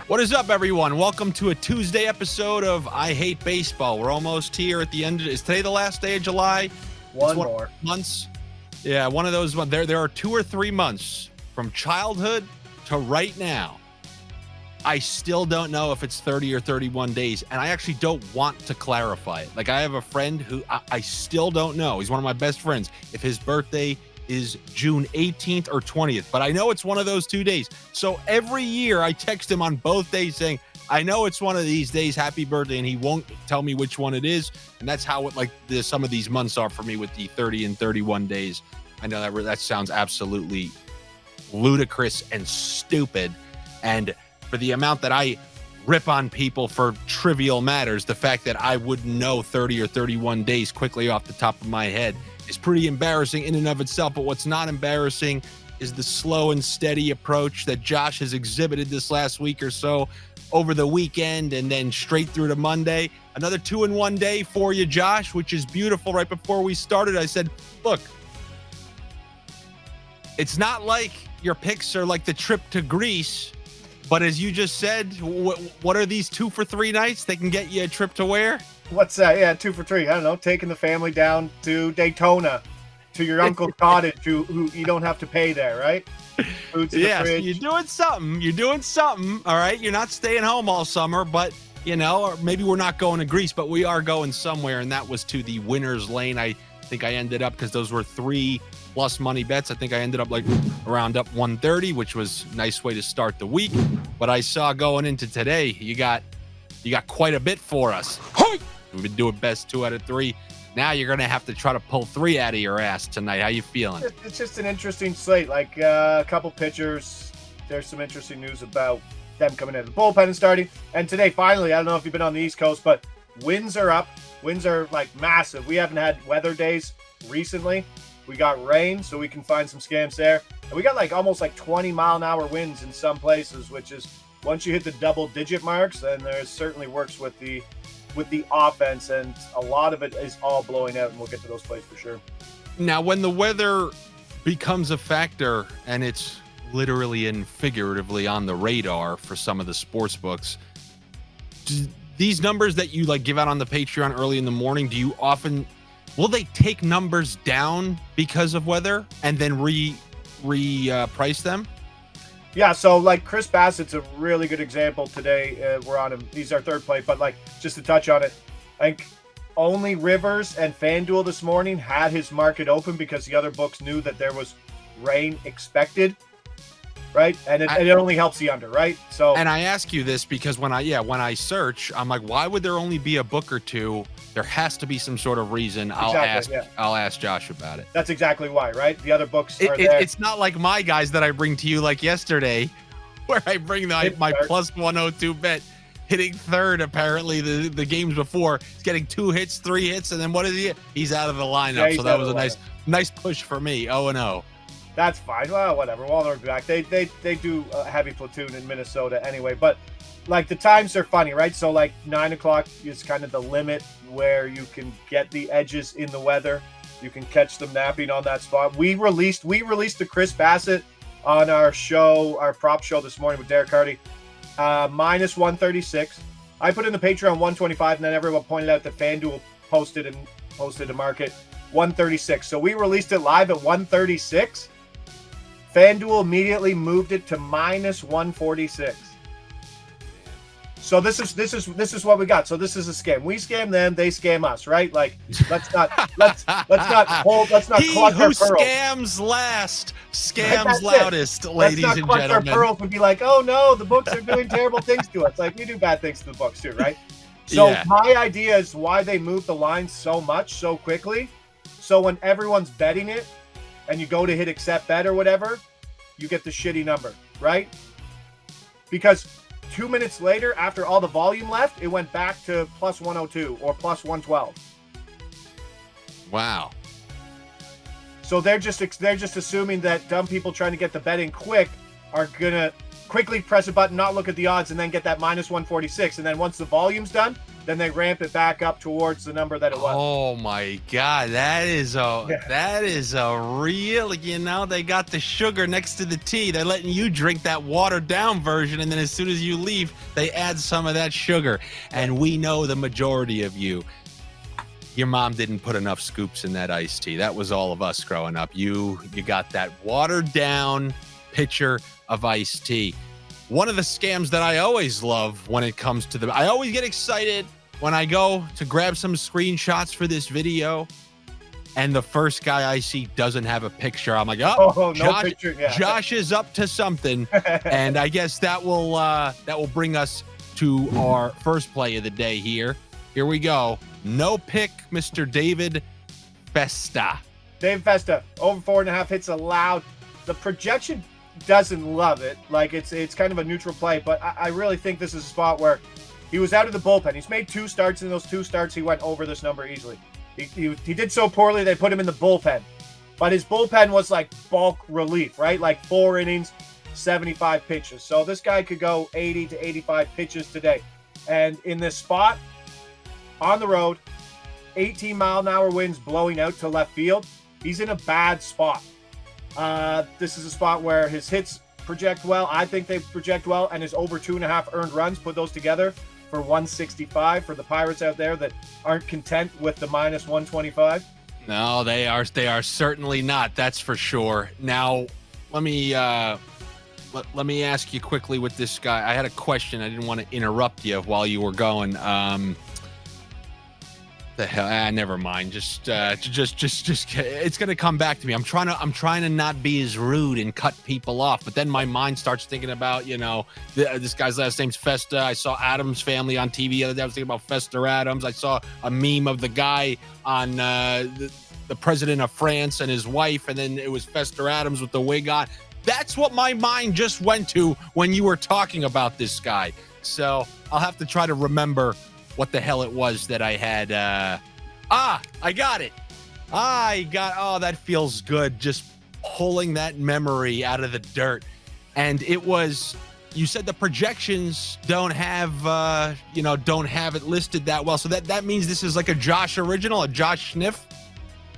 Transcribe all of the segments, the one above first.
What is up, everyone? Welcome to a Tuesday episode of I Hate Baseball. We're almost here at the end. Is today the last day of July? One more. Months. Yeah, one of those. There are 2 or 3 months from childhood to right now. I still don't know if it's 30 or 31 days, and I actually don't want to clarify it. Like, I have a friend who I still don't know. He's one of my best friends. If his birthday is June 18th or 20th, but I know it's one of those 2 days. So every year I text him on both days saying, I know it's one of these days, happy birthday, and he won't tell me which one it is. And that's how some of these months are for me with the 30 and 31 days. I know that sounds absolutely ludicrous and stupid. And for the amount that I rip on people for trivial matters, the fact that I wouldn't know 30 or 31 days quickly off the top of my head is pretty embarrassing in and of itself. But what's not embarrassing is the slow and steady approach that Josh has exhibited this last week or so over the weekend and then straight through to Monday. Another 2-in-1 day for you, Josh, which is beautiful. Right before we started, I said, look, it's not like your picks are like the trip to Greece, but as you just said, what are these 2 for 3 nights? They can get you a trip to where? What's that? Yeah, 2 for 3. I don't know. Taking the family down to Daytona, to your uncle's cottage, who you don't have to pay there, right? Food's in the fridge. You're doing something. You're doing something. All right. You're not staying home all summer, but or maybe we're not going to Greece, but we are going somewhere, and that was to the winner's lane. I think I ended up, because those were 3 plus money bets, I think I ended up like around up 130, which was a nice way to start the week. But I saw going into today, you got quite a bit for us. We've been doing best 2 out of 3. Now you're going to have to try to pull 3 out of your ass tonight. How you feeling? It's just an interesting slate. Like a couple pitchers. There's some interesting news about them coming in the bullpen and starting. And today, finally, I don't know if you've been on the East Coast, but winds are up. Winds are like massive. We haven't had weather days recently. We got rain, so we can find some scams there. And we got like almost like 20-mile-an-hour winds in some places, which is, once you hit the double-digit marks, then there certainly works with the offense, and a lot of it is all blowing out, and we'll get to those plays for sure. Now, when the weather becomes a factor, and it's literally and figuratively on the radar for some of the sports books, these numbers that you give out on the Patreon early in the morning, will they take numbers down because of weather and then price them? Yeah, so like Chris Bassett's a really good example today. We're on him. He's our third play, but just to touch on it, I think only Rivers and FanDuel this morning had his market open because the other books knew that there was rain expected, right? And it only helps the under, right? So, and I ask you this because when I search, I'm like, why would there only be a book or 2? There has to be some sort of reason. I'll ask Josh about it. That's exactly why, right? The other books are there. It's not like my guys that I bring to you like yesterday, where I bring my plus 102 bet hitting third. Apparently the games before, he's getting 2 hits, 3 hits, and then what is he? He's out of the lineup. Yeah, so that was a nice push for me. 0-0. That's fine. Well, whatever. We'll be back. They do a heavy platoon in Minnesota anyway, but the times are funny, right? So 9 o'clock is kind of the limit where you can get the edges in the weather. You can catch them napping on that spot. We released the Chris Bassett on our show, our prop show this morning with Derek Hardy, minus 136. I put in the Patreon 125, and then everyone pointed out that FanDuel posted a market 136. So we released it live at 136. FanDuel immediately moved it to minus 146. So this is what we got. So this is a scam. We scam them, they scam us, right? Let's not clutch our pearls. He who scams last scams loudest, ladies and gentlemen. Let's not clutch our pearls and be like, oh no, the books are doing terrible things to us. We do bad things to the books too, right? So My idea is why they move the line so much so quickly. So when everyone's betting it, and you go to hit accept bet or whatever, you get the shitty number, right? Because 2 minutes later, after all the volume left, it went back to plus 102 or plus 112. Wow. So they're just assuming that dumb people trying to get the bet in quick are gonna quickly press a button, not look at the odds, and then get that minus 146. And then once the volume's done, then they ramp it back up towards the number that it was. Oh my God, that is a real, they got the sugar next to the tea. They're letting you drink that watered down version, and then as soon as you leave, they add some of that sugar. And we know the majority of you, your mom didn't put enough scoops in that iced tea. That was all of us growing up. You got that watered down pitcher of iced tea. One of the scams that I always love when it comes to I always get excited when I go to grab some screenshots for this video and the first guy I see doesn't have a picture. I'm like, no Josh, picture. Yeah. Josh is up to something. And I guess that will bring us to our first play of the day here. Here we go. No pick, Mr. David Festa. Dave Festa, over 4.5 hits allowed. The projection doesn't love it. Like it's kind of a neutral play, but I really think this is a spot where he was out of the bullpen. He's made 2 starts. In those 2 starts, he went over this number easily. He did so poorly, they put him in the bullpen. But his bullpen was like bulk relief, right? Like 4 innings, 75 pitches. So this guy could go 80 to 85 pitches today. And in this spot, on the road, 18-mile-an-hour winds blowing out to left field, he's in a bad spot. This is a spot where his hits project well. I think they project well, and his over 2.5 earned runs, put those together for 165 for the Pirates out there that aren't content with the minus 125. No, they are certainly not. That's for sure. Now, let me ask you quickly with this guy. I had a question. I didn't want to interrupt you while you were going. The hell? Never mind. Just it's gonna come back to me. I'm trying to not be as rude and cut people off, but then my mind starts thinking about, this guy's last name's Festa. I saw Adams Family on TV the other day. I was thinking about Fester Adams. I saw a meme of the guy on the president of France and his wife, and then it was Fester Adams with the wig on. That's what my mind just went to when you were talking about this guy. So I'll have to try to remember what the hell it was that I had. I got it. Oh, that feels good. Just pulling that memory out of the dirt. And it was, you said the projections don't have it listed that well. So that means this is like a Josh original, a Josh sniff.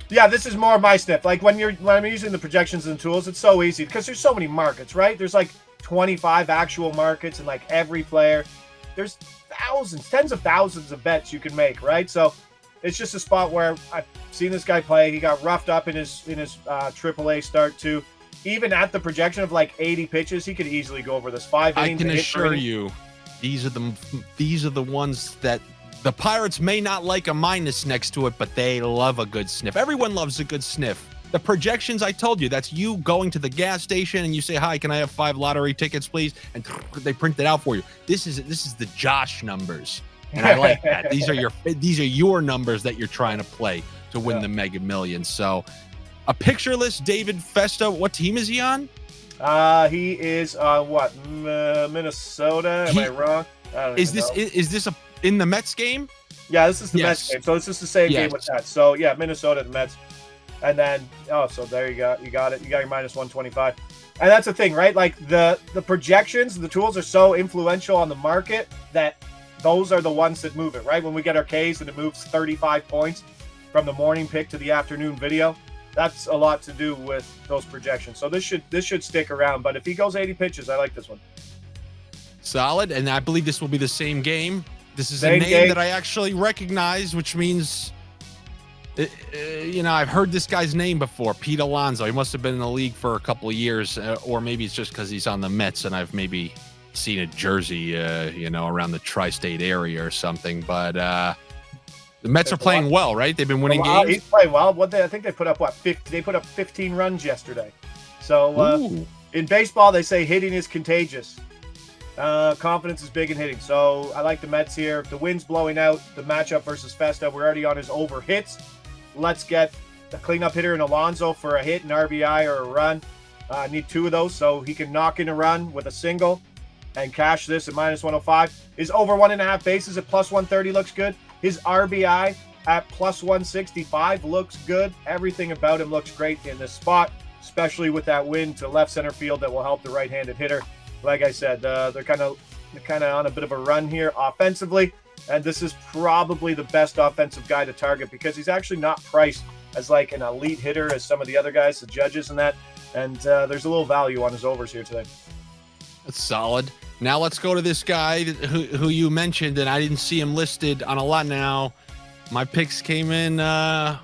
Yeah, this is more my sniff. Like when I'm using the projections and tools, it's so easy because there's so many markets, right? There's like 25 actual markets, and like every player, there's thousands, tens of thousands of bets you can make, right? So it's just a spot where I've seen this guy play. He got roughed up in his AAA start too. Even at the projection of like 80 pitches, he could easily go over this 5 innings. I can assure you, these are the ones that the Pirates may not like a minus next to it, but they love a good sniff. Everyone loves a good sniff. The projections, I told you, that's you going to the gas station and you say, "Hi, can I have 5 lottery tickets, please?" And they print it out for you. This is the Josh numbers, and I like that. These are your numbers that you're trying to play to win the Mega Millions. So, a pictureless David Festa. What team is he on? He is Minnesota. Am I wrong? Is this in the Mets game? Yeah, this is the Mets game. So this is the same game with that. So yeah, Minnesota, the Mets. And then, so there you go. You got it. You got your minus 125. And that's the thing, right? Like the projections, the tools are so influential on the market that those are the ones that move it, right? When we get our Ks and it moves 35 points from the morning pick to the afternoon video, that's a lot to do with those projections. So this should stick around. But if he goes 80 pitches, I like this one. Solid. And I believe this will be the same game. This is a name that I actually recognize, which means, I've heard this guy's name before, Pete Alonso. He must have been in the league for a couple of years, or maybe it's just because he's on the Mets and I've maybe seen a jersey, around the tri-state area or something. But the Mets are playing well, right? They've been winning games. He's playing well. I think they put up 50? They put up 15 runs yesterday. So in baseball, they say hitting is contagious. Confidence is big in hitting. So I like the Mets here. The wind's blowing out. The matchup versus Festa. We're already on his over hits. Let's get the cleanup hitter in Alonso for a hit, an RBI, or a run. I need 2 of those so he can knock in a run with a single and cash this at minus 105. His over 1.5 bases at plus 130 looks good. His RBI at plus 165 looks good. Everything about him looks great in this spot, especially with that wind to left center field that will help the right-handed hitter. Like I said, they're kind of on a bit of a run here offensively. And this is probably the best offensive guy to target because he's actually not priced as like an elite hitter as some of the other guys, the judges and that. And there's a little value on his overs here today. That's solid. Now let's go to this guy who you mentioned, and I didn't see him listed on a lot. Now my picks came in a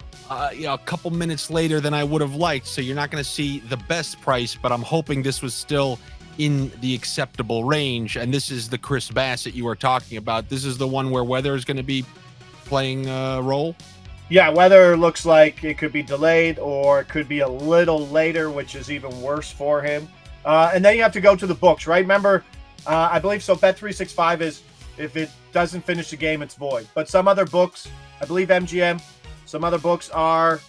couple minutes later than I would have liked, so you're not going to see the best price, but I'm hoping this was still in the acceptable range. And this is the Chris Bassett you were talking about. This is the one where weather is going to be playing a role. Yeah, weather looks like it could be delayed or it could be a little later, which is even worse for him. And then you have to go to the books, right? Remember, I believe so. Bet365 is if it doesn't finish the game, it's void. But some other books, I believe MGM, some other books are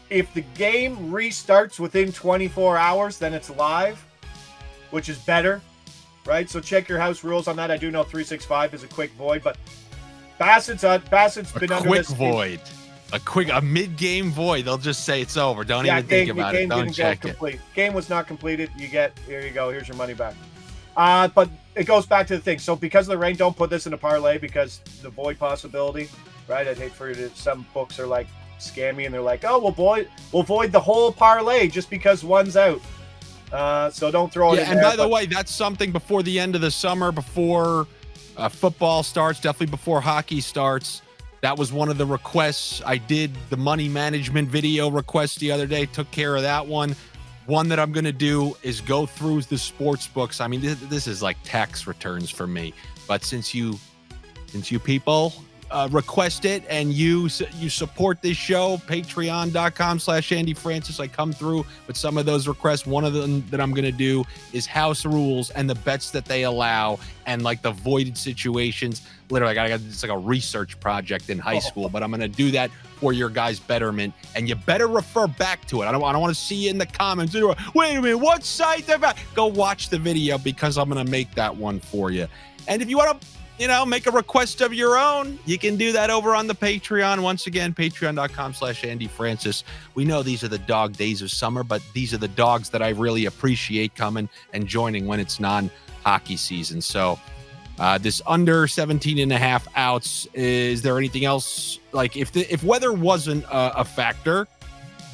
if the game restarts within 24 hours, then it's live, which is better, right? So check your house rules on that. I do know 365 is a quick void, but Bassett's been under this void. A mid-game void. They'll just say it's over. Don't even think about it. Don't check it. Game was not completed. Here you go. Here's your money back. But it goes back to the thing. So because of the rain, don't put this in a parlay because the void possibility, right? I'd hate for you to. Some books are like scammy and they're like, oh, we'll void the whole parlay just because one's out. So don't throw it in there. And by the way, that's something before the end of the summer, before football starts, definitely before hockey starts. That was one of the requests. I did the money management video request the other day, took care of that one. One that I'm going to do is go through the sports books. I mean, this is like tax returns for me. But since you people request it and you support this show, patreon.com/Andy Francess. I come through with some of those requests. One of them that I'm going to do is house rules and the bets that they allow and like the voided situations. Literally, it's like a research project in high school, but I'm going to do that for your guys' betterment. And you better refer back to it. I don't want to see you in the comments. Wait a minute, what site? Go watch the video because I'm going to make that one for you. And if you want to, make a request of your own, you can do that over on the Patreon. Once again, patreon.com/Andy Francess. We know these are the dog days of summer, but these are the dogs that I really appreciate coming and joining when it's non-hockey season. So this under 17.5 outs, is there anything else? Like if weather wasn't a factor,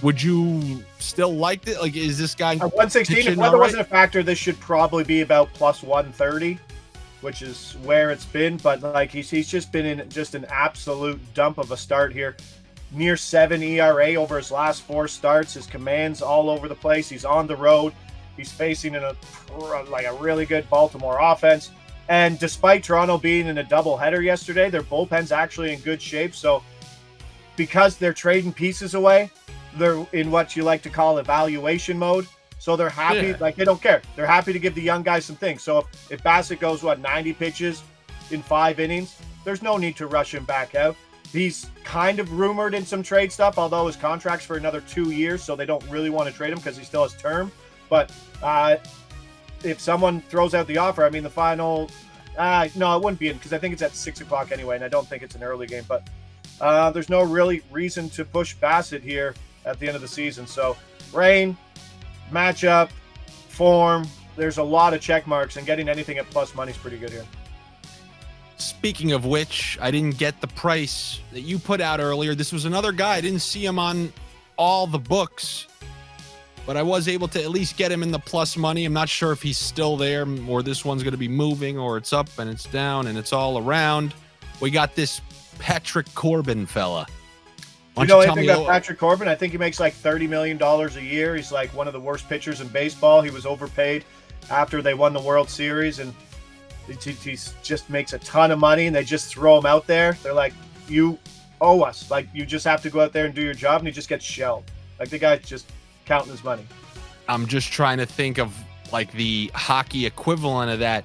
would you still like it? Like, is this guy 116? If weather wasn't a factor, this should probably be about plus 130. Which is where it's been, but like he's just been in just an absolute dump of a start here. Near 7 ERA over his last 4 starts. His command's all over the place. He's on the road. He's facing a really good Baltimore offense. And despite Toronto being in a doubleheader yesterday, their bullpen's actually in good shape. So because they're trading pieces away, they're in what you like to call evaluation mode. So they're happy, like they don't care. They're happy to give the young guys some things. So if Bassett goes, 90 pitches in 5 innings, there's no need to rush him back out. He's kind of rumored in some trade stuff, although his contract's for another 2 years, so they don't really want to trade him because he still has term. But if someone throws out the offer, I mean, the final, no, it wouldn't be in because I think it's at 6 o'clock anyway, and I don't think it's an early game. But there's no really reason to push Bassett here at the end of the season. So rain, matchup, form, there's a lot of check marks, and getting anything at plus money is pretty good here. Speaking of which, I didn't get the price that you put out earlier. This was another guy. I didn't see him on all the books, but I was able to at least get him in the plus money. I'm not sure if he's still there or this one's going to be moving or it's up and it's down and it's all around. We got this Patrick Corbin fella. You know anything about Patrick Corbin? I think he makes like $30 million a year. He's like one of the worst pitchers in baseball. He was overpaid after they won the World Series, and he just makes a ton of money, and they just throw him out there. They're like, you owe us. Like, you just have to go out there and do your job, and he just gets shelled. Like, the guy's just counting his money. I'm just trying to think of, like, the hockey equivalent of that,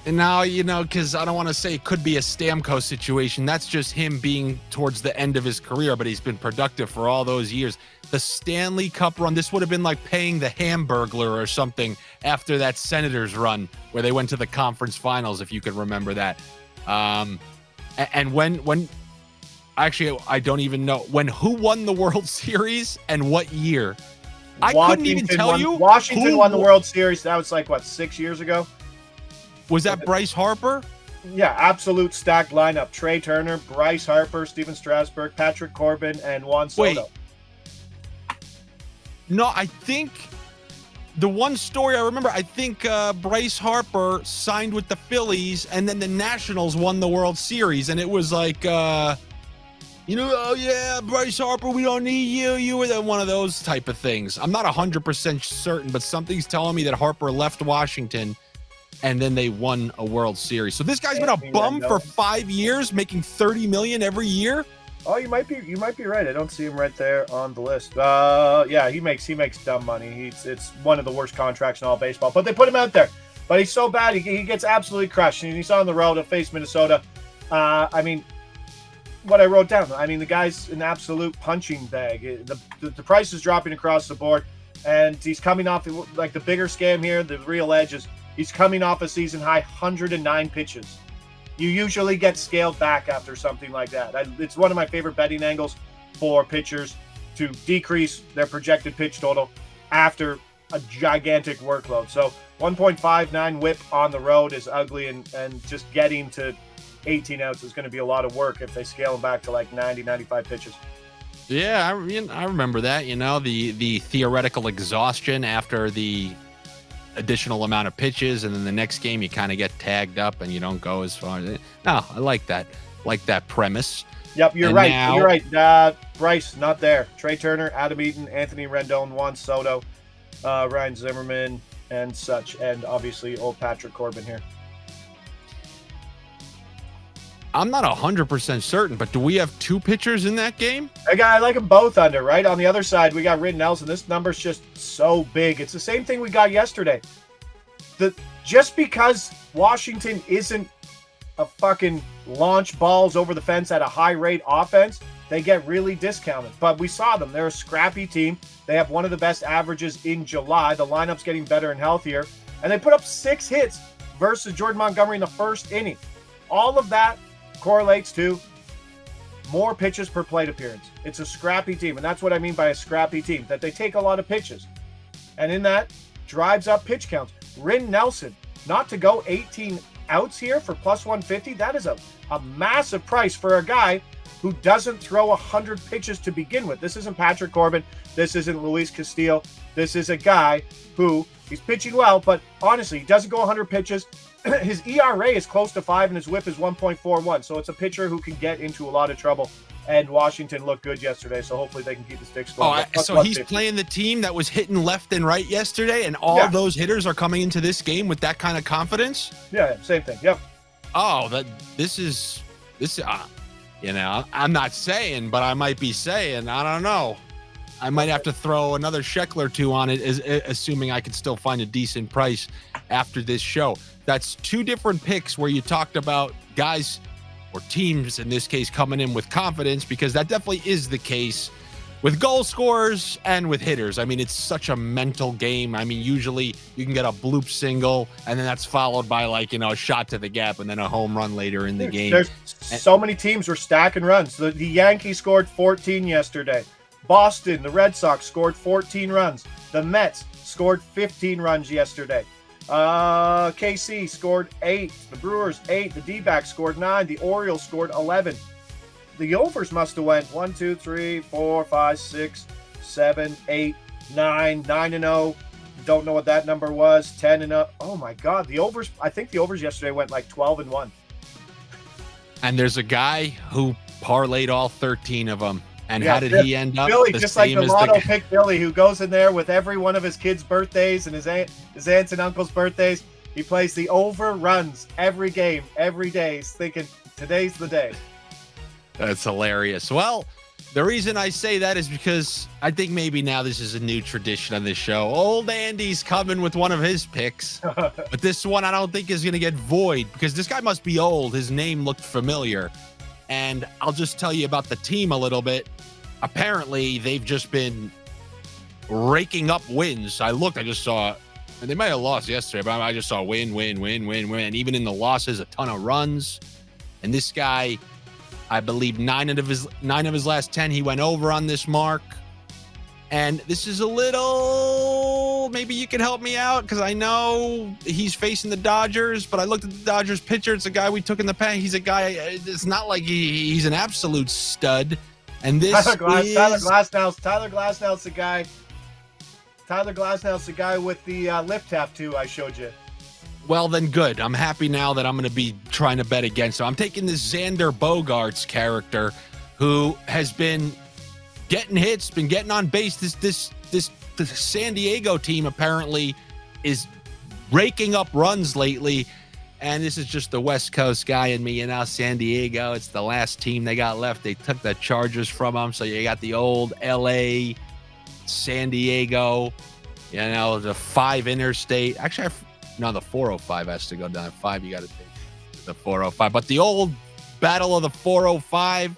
And now, because I don't want to say it could be a Stamkos situation. That's just him being towards the end of his career, but he's been productive for all those years. The Stanley Cup run, this would have been like paying the Hamburglar or something after that Senators run where they went to the conference finals, if you could remember that. And when actually, I don't even know who won the World Series and what year. I couldn't even tell you. Washington won the World Series. That was like, 6 years ago? Was that Bryce Harper? Yeah, absolute stacked lineup. Trey Turner, Bryce Harper, Steven Strasburg, Patrick Corbin, and Juan Soto. Wait. No, I think the one story I remember, I think Bryce Harper signed with the Phillies, and then the Nationals won the World Series, and it was like, oh yeah, Bryce Harper, we don't need you. You were one of those type of things. I'm not 100% certain, but something's telling me that Harper left Washington, and then they won a World Series. So this guy's been a bum for 5 years, making $30 million every year. Oh, you might be right. I don't see him right there on the list. Yeah, he makes dumb money. It's one of the worst contracts in all baseball. But they put him out there. But he's so bad, he gets absolutely crushed. And he's on the road to face Minnesota. I mean, what I wrote down. I mean, the guy's an absolute punching bag. The price is dropping across the board, and he's coming off like the bigger scam here. The real edge is he's coming off a season high 109 pitches. You usually get scaled back after something like that. It's one of my favorite betting angles for pitchers to decrease their projected pitch total after a gigantic workload. So 1.59 whip on the road is ugly, and just getting to 18 outs is going to be a lot of work if they scale them back to like 90, 95 pitches. Yeah, I remember that, the theoretical exhaustion after the additional amount of pitches, and then the next game you kind of get tagged up and you don't go as far. No, I like that premise. Yep, you're right. Bryce, not there. Trey Turner, Adam Eaton, Anthony Rendon, Juan Soto, Ryan Zimmerman, and such, and obviously old Patrick Corbin here. I'm not 100% certain, but do we have two pitchers in that game? I like them both under, right? On the other side, we got Rittenhouse, and this number's just so big. It's the same thing we got yesterday. Just because Washington isn't a fucking launch balls over the fence at a high rate offense, they get really discounted. But we saw them. They're a scrappy team. They have one of the best averages in July. The lineup's getting better and healthier. And they put up 6 hits versus Jordan Montgomery in the first inning. All of that correlates to more pitches per plate appearance. It's a scrappy team, and that's what I mean by a scrappy team, that they take a lot of pitches. And in that, drives up pitch counts. Rin Nelson, not to go 18 outs here for plus 150, that is a massive price for a guy who doesn't throw 100 pitches to begin with. This isn't Patrick Corbin. This isn't Luis Castillo. This is a guy who, he's pitching well, but honestly, he doesn't go 100 pitches. His ERA is close to 5, and his whip is 1.41. So it's a pitcher who can get into a lot of trouble. And Washington looked good yesterday, so hopefully they can keep the sticks going. So he's playing the team that was hitting left and right yesterday, and all those hitters are coming into this game with that kind of confidence? Yeah, same thing. Yep. Oh, this is I'm not saying, but I might be saying, I don't know. I might have to throw another shekel or two on it, assuming I can still find a decent price after this show. That's 2 different picks where you talked about guys or teams, in this case, coming in with confidence, because that definitely is the case with goal scorers and with hitters. I mean, it's such a mental game. I mean, usually you can get a bloop single, and then that's followed by a shot to the gap and then a home run later in the game. There's so many teams were stacking runs. The Yankees scored 14 yesterday. Boston, the Red Sox, scored 14 runs. The Mets scored 15 runs yesterday. KC scored 8. The Brewers 8. The D-backs scored 9. The Orioles scored 11. The overs must have went 1, 2, 3, 4, 5, 6, 7, 8, 9, 9-0. Don't know what that number was. 10-0. Oh my God, the overs. I think the overs yesterday went like 12-1. And there's a guy who parlayed all 13 of them. And how did he end up? Billy, just like the lotto pick Billy, who goes in there with every one of his kids' birthdays and his aunts and uncles' birthdays. He plays the over runs every game, every day. He's thinking, today's the day. That's hilarious. Well, the reason I say that is because I think maybe now this is a new tradition on this show. Old Andy's coming with one of his picks, but this one I don't think is going to get void because this guy must be old. His name looked familiar. And I'll just tell you about the team a little bit. Apparently, they've just been raking up wins. I just saw, and they might have lost yesterday, but I just saw win. Even in the losses, a ton of runs. And this guy, I believe 9 of his last 10, he went over on this mark. And this is a little schedule. Maybe you can help me out because I know he's facing the Dodgers, but I looked at the Dodgers pitcher. It's a guy we took in the past. He's a guy. It's not like he's an absolute stud. And this Tyler Glasnow's the guy. Tyler Glasnow's the guy with the lip tattoo I showed you. Well, then good. I'm happy now that I'm going to be trying to bet against him. I'm taking this Xander Bogaerts character who has been getting hits, been getting on base. This San Diego team apparently is raking up runs lately. And this is just the West Coast guy in me. You know, San Diego, it's the last team they got left. They took the Chargers from them. So you got the old LA, San Diego, you know, the 5 interstate. Actually, no, the 405 has to go down. 5, you got to take the 405. But the old battle of the 405,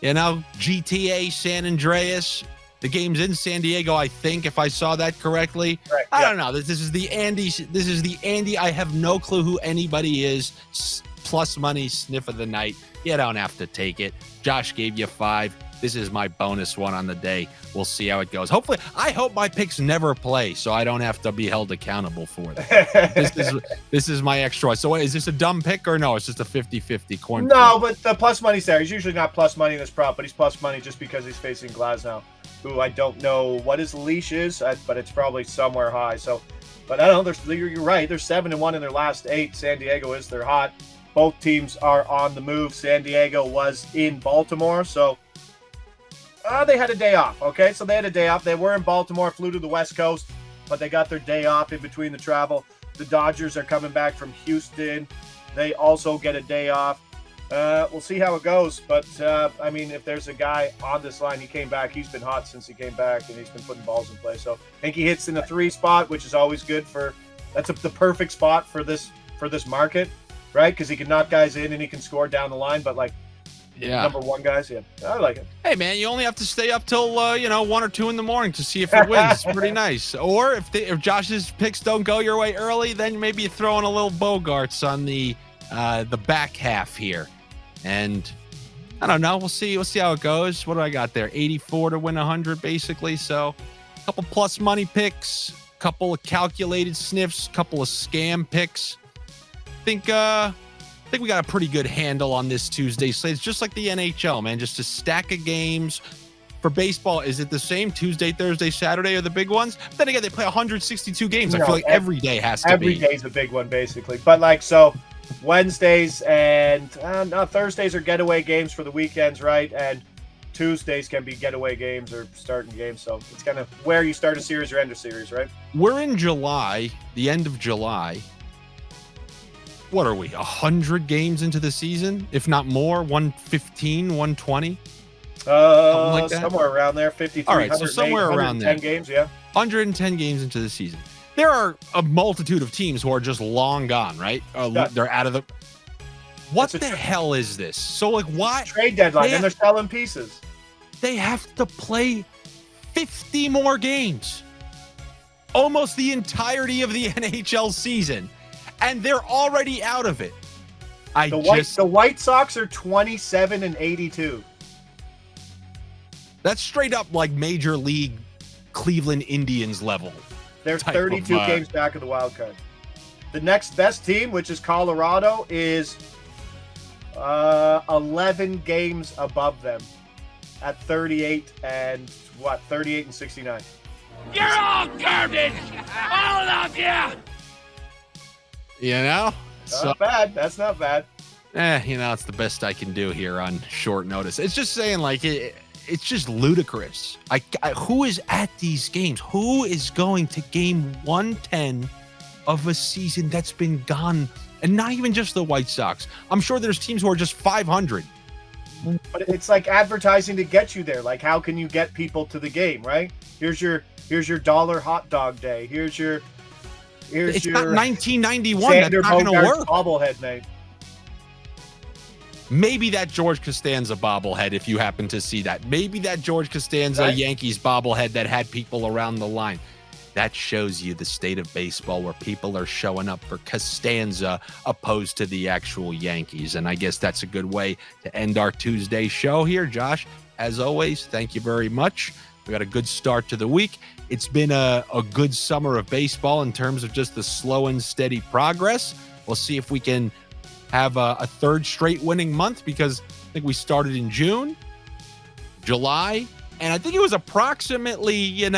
you know, GTA San Andreas. The game's in San Diego, I think, if I saw that correctly. Right, I don't know. This is the Andy. This is the Andy. I have no clue who anybody is. Plus money sniff of the night. You don't have to take it. Josh gave you 5. This is my bonus one on the day. We'll see how it goes. Hopefully, I hope my picks never play, so I don't have to be held accountable for them. This is my extra. So is this a dumb pick or no? It's just a 50-50 coin. No, but the plus money's there. He's usually not plus money in this prop, but he's plus money just because he's facing Glasnow, who I don't know what his leash is, but it's probably somewhere high. So, but I don't know. You're right. They're 7-1 in their last 8. San Diego is. They're hot. Both teams are on the move. San Diego was in Baltimore, so they had a day off. Okay, so they had a day off. They were in Baltimore, flew to the West Coast, but they got their day off in between the travel. The Dodgers are coming back from Houston. They also get a day off. We'll see how it goes. But, I mean, if there's a guy on this line, he came back. He's been hot since he came back, and he's been putting balls in play. So I think he hits in the 3 spot, which is always good for – that's the perfect spot for this market, right? Because he can knock guys in and he can score down the line. But, like, number 1 guys, yeah, I like it. Hey, man, you only have to stay up till, 1 or 2 in the morning to see if it wins. It's pretty nice. Or if Josh's picks don't go your way early, then maybe you throw in a little Bogarts on the back half here. And I don't know. We'll see how it goes. What do I got there? 84 to win 100, basically. So a couple plus money picks, couple of calculated sniffs, couple of scam picks. I think we got a pretty good handle on this Tuesday slate. It's just like the NHL, man. Just a stack of games. For baseball, is it the same Tuesday, Thursday, Saturday are the big ones? But then again, they play 162 games. I feel like every day has to be. Every day's a big one, basically. But like, so Wednesdays and Thursdays are getaway games for the weekends, right? And Tuesdays can be getaway games or starting games. So it's kind of where you start a series or end a series, right? We're in July, the end of July. What are we, 100 games into the season, if not more? 115, 120? Like somewhere around there, 53. All right, so somewhere around there. 110 games, yeah. 110 games into the season. There are a multitude of teams who are just long gone, right? They're out of the. What the hell is this? So, like, why? Trade deadline, and they're selling pieces. They have to play 50 more games. Almost the entirety of the NHL season. And they're already out of it. The White Sox are 27 and 82. That's straight up like Major League Cleveland Indians level. They're 32 games back of the wild card. The next best team, which is Colorado, is 11 games above them at 38 and 69. You're all garbage, all of you. You know? Not bad. That's not bad. It's the best I can do here on short notice. It's just saying, like, it's just ludicrous. Who is at these games? Who is going to game 110 of a season that's been gone? And not even just the White Sox. I'm sure there's teams who are just 500. But it's like advertising to get you there. Like, how can you get people to the game, right? Here's your dollar hot dog day. It's not 1991. Xander That's not going to work. Bobblehead night. Maybe that George Costanza bobblehead, if you happen to see that. Maybe that George Costanza Yankees bobblehead that had people around the line. That shows you the state of baseball where people are showing up for Costanza opposed to the actual Yankees. And I guess that's a good way to end our Tuesday show here. Josh, as always, thank you very much. We got a good start to the week. It's been a good summer of baseball in terms of just the slow and steady progress. We'll see if we can have a third straight winning month, because I think we started in June, July, and I think it was approximately,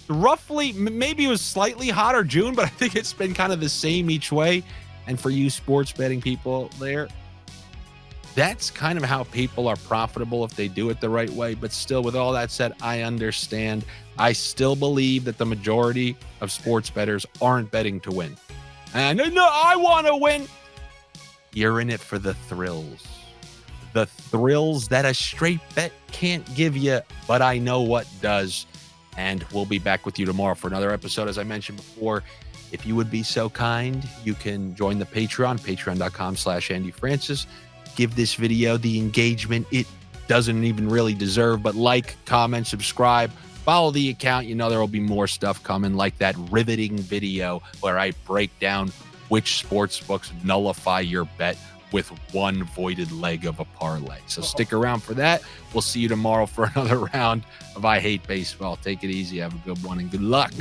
roughly, maybe it was slightly hotter June, but I think it's been kind of the same each way. And for you sports betting people there, that's kind of how people are profitable if they do it the right way. But still, with all that said, I understand. I still believe that the majority of sports bettors aren't betting to win. And no, I want to win. You're in it for the thrills. The thrills that a straight bet can't give you, but I know what does. And we'll be back with you tomorrow for another episode. As I mentioned before, if you would be so kind, you can join the Patreon, patreon.com/Andy Francess. Give this video the engagement it doesn't even really deserve, but like, comment, subscribe, follow the account. There will be more stuff coming, like that riveting video where I break down which sports books nullify your bet with one voided leg of a parlay. So stick around for that. We'll see you tomorrow for another round of I Hate Baseball. Take it easy. Have a good one and good luck.